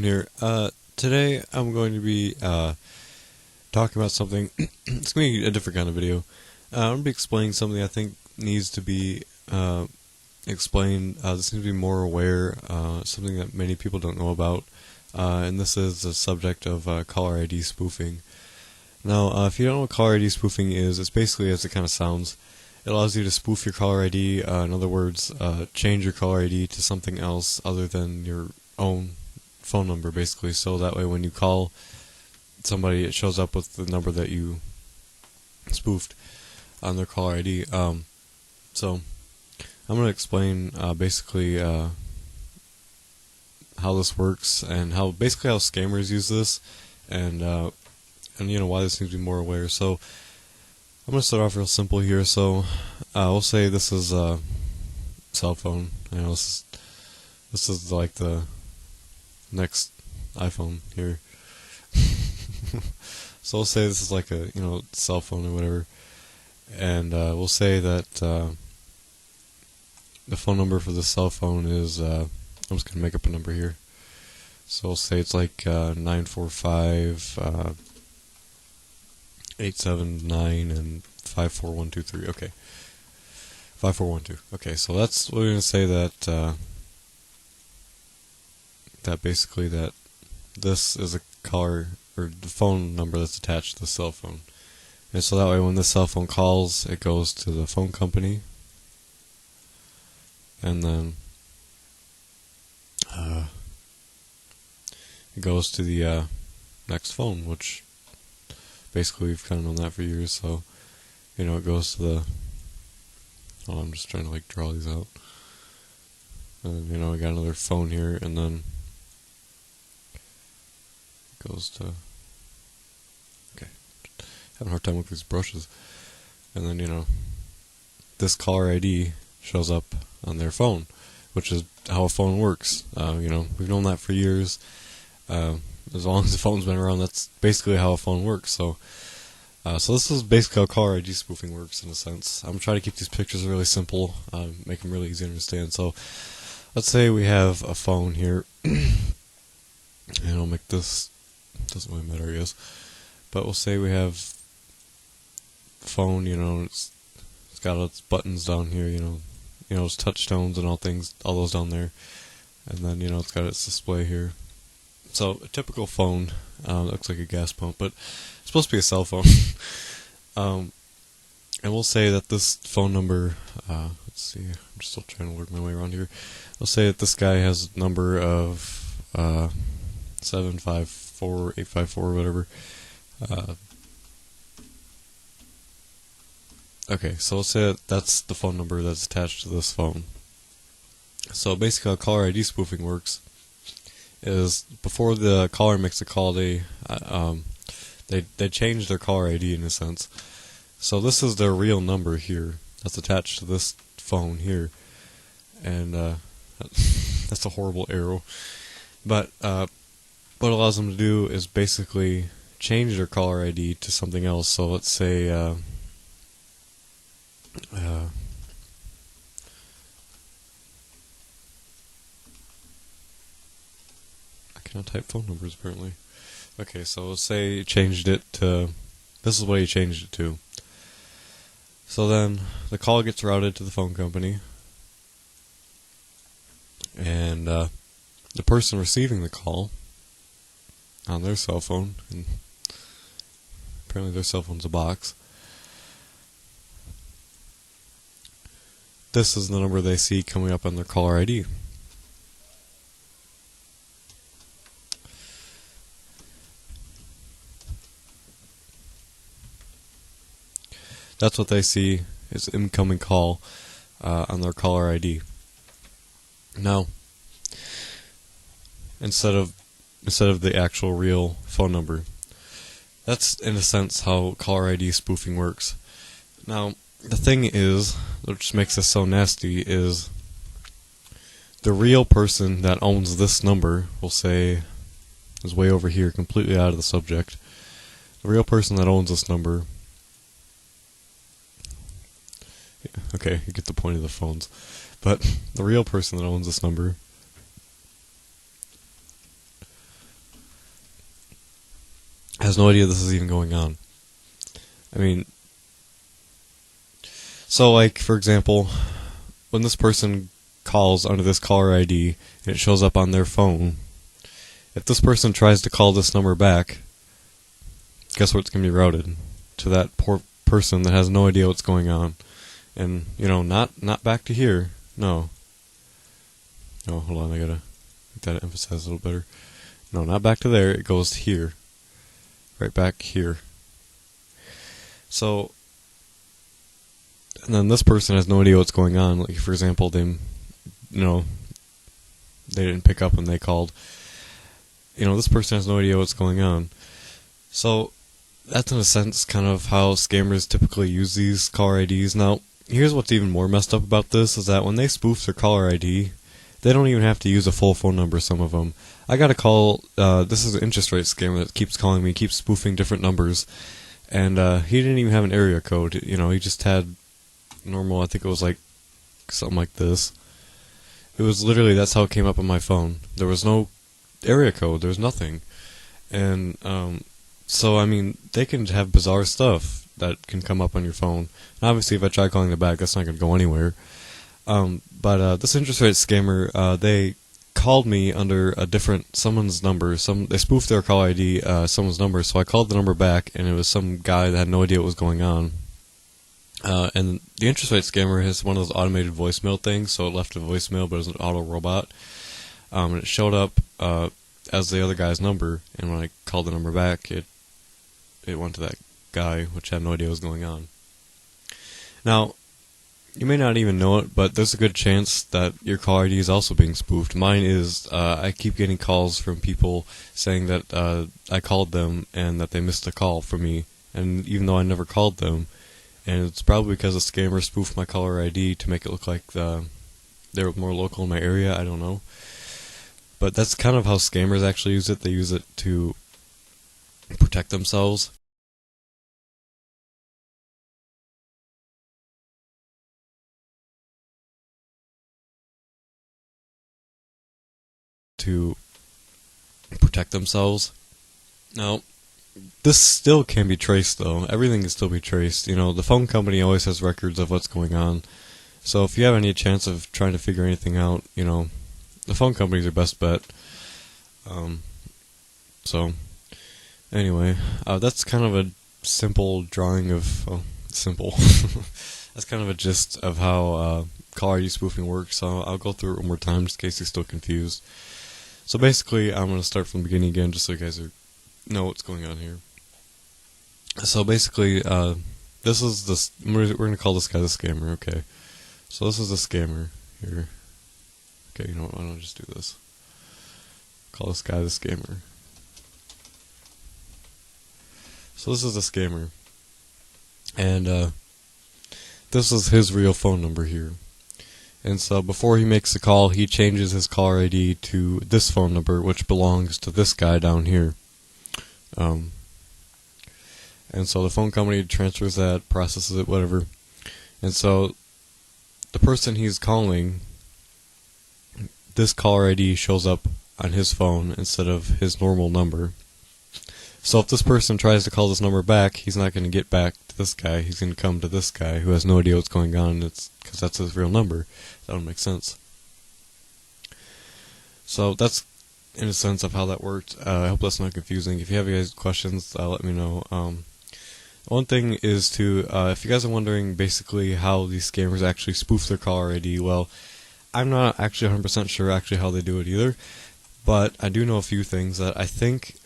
Kevin here. Today I'm going to be talking about something. It's going to be a different kind of video. I'm going to be explaining something I think needs to be explained. This needs to be more aware, something that many people don't know about, and this is the subject of caller ID spoofing. Now, if you don't know what caller ID spoofing is, it's basically as it kind of sounds. It allows you to spoof your caller ID, in other words, change your caller ID to something else other than your own phone number, basically, so that way when you call somebody, it shows up with the number that you spoofed on their caller ID. So, I'm going to explain basically how this works and how scammers use this, and you know why this needs to be more aware. So, I'm going to start off real simple here. So, we'll say this is a cell phone. You know, this is like the next iPhone here. So we'll say this is like a cell phone or whatever, and we'll say that the phone number for the cell phone is I'm just gonna make up a number here. So we'll say it's like 945 879 and 54123. Okay, 5412. Okay, so that's what we're gonna say that. That basically that this is a caller or the phone number that's attached to the cell phone, and so that way when the cell phone calls, it goes to the phone company, and then it goes to the next phone, which basically we've kind of known that for years. So it goes to the. Oh, I'm just trying to like draw these out, and we got another phone here, and then goes to, okay, having a hard time with these brushes, and then this caller ID shows up on their phone, which is how a phone works. We've known that for years. As long as the phone's been around, that's basically how a phone works. So this is basically how caller ID spoofing works in a sense. I'm trying to keep these pictures really simple, make them really easy to understand. So let's say we have a phone here, and I'll make this. Doesn't really matter, I guess. But we'll say we have phone, it's got its buttons down here, its touchstones and all those down there. And then, it's got its display here. So, a typical phone, looks like a gas pump, but it's supposed to be a cell phone. And we'll say that this phone number, let's see, I'm still trying to work my way around here. We'll say that this guy has a number of 754-854 or whatever. Okay, so let's say that's the phone number that's attached to this phone. So basically how caller ID spoofing works is before the caller makes a call, they change their caller ID in a sense. So this is their real number here that's attached to this phone here, and that's a horrible arrow. But what it allows them to do is basically change their caller ID to something else. So let's say I cannot type phone numbers apparently. Okay, so let's say he changed it to, this is what he changed it to. So then the call gets routed to the phone company, and the person receiving the call on their cell phone, and apparently their cell phone's a box. This is the number they see coming up on their caller ID. That's what they see is incoming call on their caller ID. Now, instead of the actual real phone number. That's, in a sense, how caller ID spoofing works. Now, the thing is, which makes this so nasty, is the real person that owns this number, we'll say, is way over here, completely out of the subject. The real person that owns this number, okay, you get the point of the phones, but the real person that owns this number has no idea this is even going on. I mean, so like, for example, when this person calls under this caller ID and it shows up on their phone, if this person tries to call this number back, guess where it's going to be routed? To that poor person that has no idea what's going on. And, not back to here. No. Oh, hold on, I gotta emphasize a little better. No, not back to there, it goes here. Right back here. So, and then this person has no idea what's going on. Like, for example, they didn't pick up when they called. This person has no idea what's going on. So, that's in a sense kind of how scammers typically use these caller IDs. Now, here's what's even more messed up about this, is that when they spoof their caller ID, they don't even have to use a full phone number, some of them. I got a call, this is an interest rate scammer that keeps calling me, keeps spoofing different numbers, and he didn't even have an area code. He just had normal, I think it was like something like this. It was literally, that's how it came up on my phone. There was no area code, there was nothing. And so, I mean, they can have bizarre stuff that can come up on your phone. And obviously, if I try calling them back, that's not going to go anywhere. But this interest rate scammer, they called me under a different someone's number. They spoofed their call ID, someone's number. So I called the number back, and it was some guy that had no idea what was going on. And the interest rate scammer has one of those automated voicemail things. So it left a voicemail, but it was an auto robot. And it showed up as the other guy's number. And when I called the number back, it went to that guy, which had no idea what was going on. Now, you may not even know it, but there's a good chance that your caller ID is also being spoofed. Mine is. I keep getting calls from people saying that I called them and that they missed a call from me, and even though I never called them, and it's probably because a scammer spoofed my caller ID to make it look like they're more local in my area. I don't know, but that's kind of how scammers actually use it. They use it to protect themselves. Now, this still can be traced, though. Everything can still be traced. The phone company always has records of what's going on. So if you have any chance of trying to figure anything out, the phone company's your best bet. So, anyway, that's kind of a simple drawing of... simple. That's kind of a gist of how caller ID spoofing works. So I'll go through it one more time just in case you're still confused. So basically, I'm going to start from the beginning again just so you guys know what's going on here. So basically, this is this. We're going to call this guy the scammer, okay? So this is the scammer here. Okay, you know what? Why don't I just do this? Call this guy the scammer. So this is the scammer. And this is his real phone number here. And so before he makes the call, he changes his caller ID to this phone number, which belongs to this guy down here. And so the phone company transfers that, processes it, whatever. And so the person he's calling, this caller ID shows up on his phone instead of his normal number. So if this person tries to call this number back, he's not going to get back to this guy. He's going to come to this guy who has no idea what's going on. It's because that's his real number. That would make sense. So that's in a sense of how that worked. I hope that's not confusing. If you have any questions, let me know. One thing is to, if you guys are wondering basically how these scammers actually spoof their caller ID, well, I'm not actually 100% sure actually how they do it either, but I do know a few things that I think,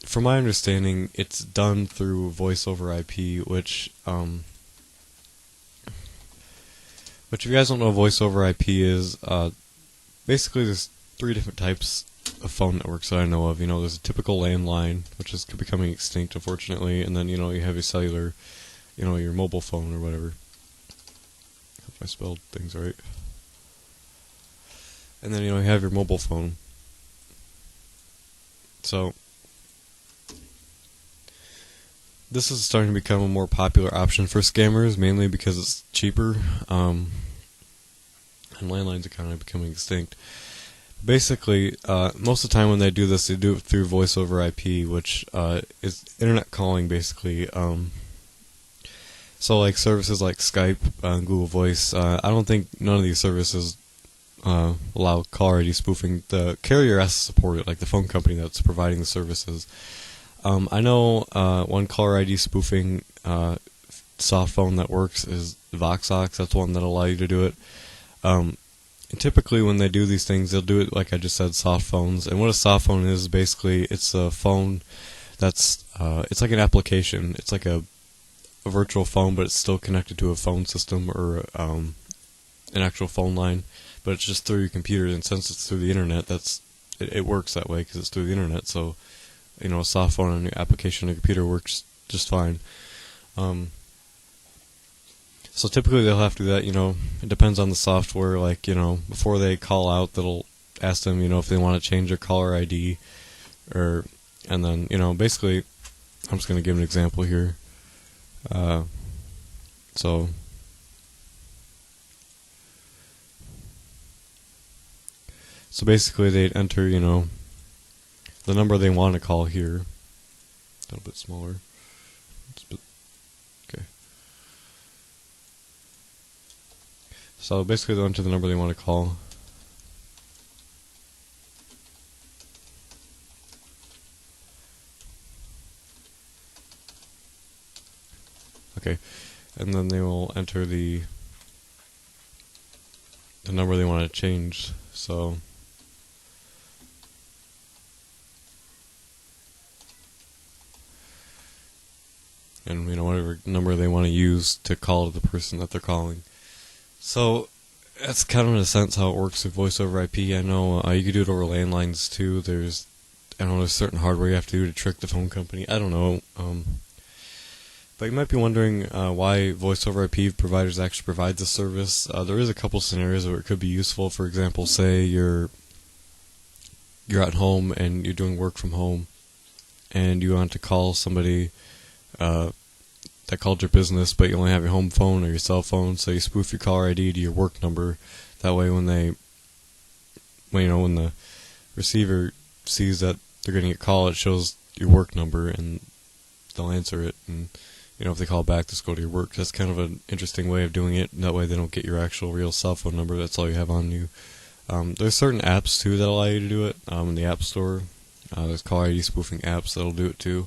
from my understanding, it's done through voice over IP, which if you guys don't know what voice over IP is, basically there's 3 different types of phone networks that I know of. There's a typical landline, which is becoming extinct, unfortunately, and then, you have your cellular, your mobile phone or whatever. Hope I spelled things right. And then, you have your mobile phone. So this is starting to become a more popular option for scammers, mainly because it's cheaper, and landlines are kind of becoming extinct. Basically, most of the time when they do this, they do it through voice over IP, which is internet calling, basically. So, like services like Skype and Google Voice, I don't think none of these services allow caller ID spoofing. The carrier has to support it, like the phone company that's providing the services. I know one caller ID spoofing soft phone that works is Voxox. That's one that'll allow you to do it. And typically when they do these things, they'll do it like I just said, soft phones. And what a soft phone is, basically, it's a phone that's it's like an application. It's like a virtual phone, but it's still connected to a phone system or an actual phone line. But it's just through your computer, and since it's through the internet, it works that way because it's through the internet. So, you know, a soft phone on your application on your computer works just fine. So typically they'll have to do that, you know, it depends on the software, like, you know, before they call out, they'll ask them, you know, if they want to change their caller ID, and then, you know, basically, I'm just going to give an example here. So basically they'd enter, you know, the number they want to call here, a little bit smaller, okay. So basically they'll enter the number they want to call. Okay, and then they will enter the number they want to change. So and, you know, whatever number they want to use to call the person that they're calling. So that's kind of in a sense how it works with voice over IP. I know you could do it over landlines too. There's certain hardware you have to do to trick the phone company. I don't know. But you might be wondering why voice over IP providers actually provide this service. There is a couple scenarios where it could be useful. For example, say you're at home and you're doing work from home, and you want to call somebody that called your business, but you only have your home phone or your cell phone, so you spoof your caller ID to your work number. That way, when the receiver sees that they're getting a call, it shows your work number, and they'll answer it. And, you know, if they call back, just go to your work. That's kind of an interesting way of doing it. And that way, they don't get your actual real cell phone number. That's all you have on you. There's certain apps too that allow you to do it. In the App Store, there's caller ID spoofing apps that'll do it too.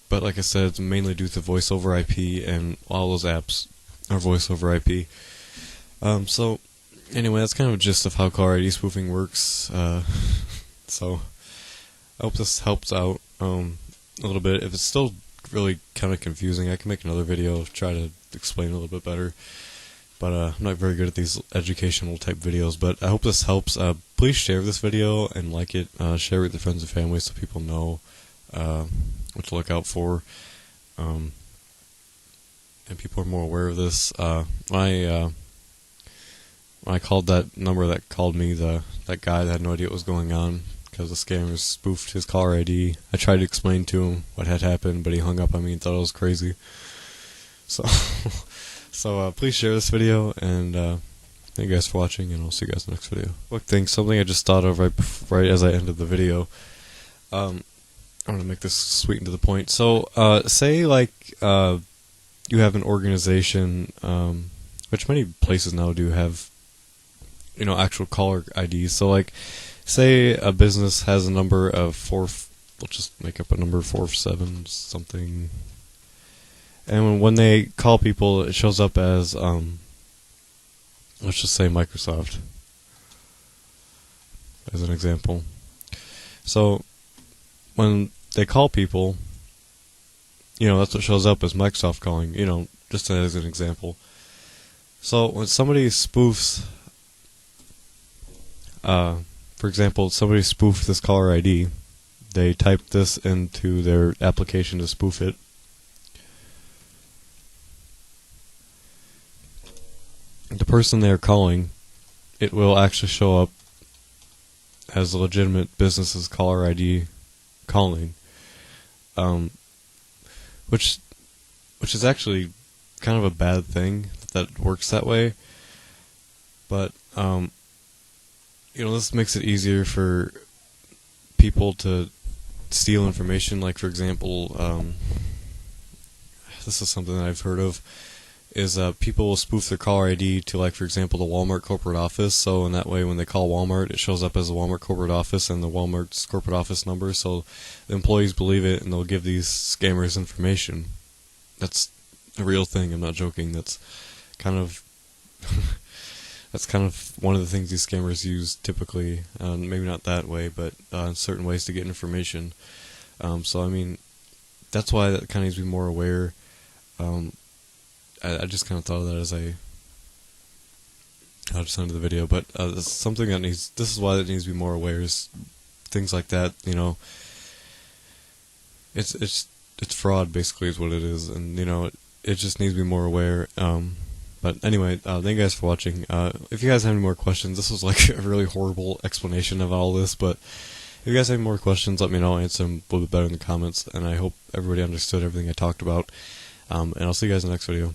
But like I said, it's mainly due to voice over IP, and all those apps are voice over IP. So anyway, that's kind of a gist of how caller ID spoofing works. So I hope this helps out a little bit. If it's still really kind of confusing, I can make another video try to explain a little bit better. But I'm not very good at these educational type videos. But I hope this helps. Please share this video and like it. Share it with your friends and family so people know what to look out for, and people are more aware of this. When I called that number that called me, that guy that had no idea what was going on because the scammers spoofed his caller ID. I tried to explain to him what had happened, but he hung up on me and thought I was crazy. So, please share this video, and thank you guys for watching, and I'll see you guys in the next video. Quick thing, something I just thought of right as I ended the video. I'm going to make this sweet and to the point. So, say like you have an organization, which many places now do have, you know, actual caller IDs. So like, say a business has a number of let's just make up a number, 447 something. And when they call people, it shows up as, let's just say Microsoft, as an example. So, when they call people, you know, that's what shows up as Microsoft calling, you know, just as an example. So when somebody spoofs, for example, somebody spoofed this caller ID, they type this into their application to spoof it. The person they're calling, it will actually show up as a legitimate business's caller ID calling, which is actually kind of a bad thing that works that way. But this makes it easier for people to steal information. Like, for example, this is something that I've heard of, is people will spoof their caller ID to, like, for example, the Walmart corporate office. So in that way, when they call Walmart, it shows up as the Walmart corporate office and the Walmart's corporate office number. So the employees believe it, and they'll give these scammers information. That's a real thing. I'm not joking. That's kind of that's kind of one of the things these scammers use typically. Maybe not that way, but in certain ways to get information. So I mean, that's why that kind of needs to be more aware. I just kind of thought of that as I just ended the video, but it's something that needs. This is why it needs to be more aware. Is things like that, it's fraud basically is what it is, and it just needs to be more aware. But anyway, thank you guys for watching. If you guys have any more questions, this was like a really horrible explanation of all this, but if you guys have any more questions, let me know. I'll answer them a little bit better in the comments, and I hope everybody understood everything I talked about. And I'll see you guys in the next video.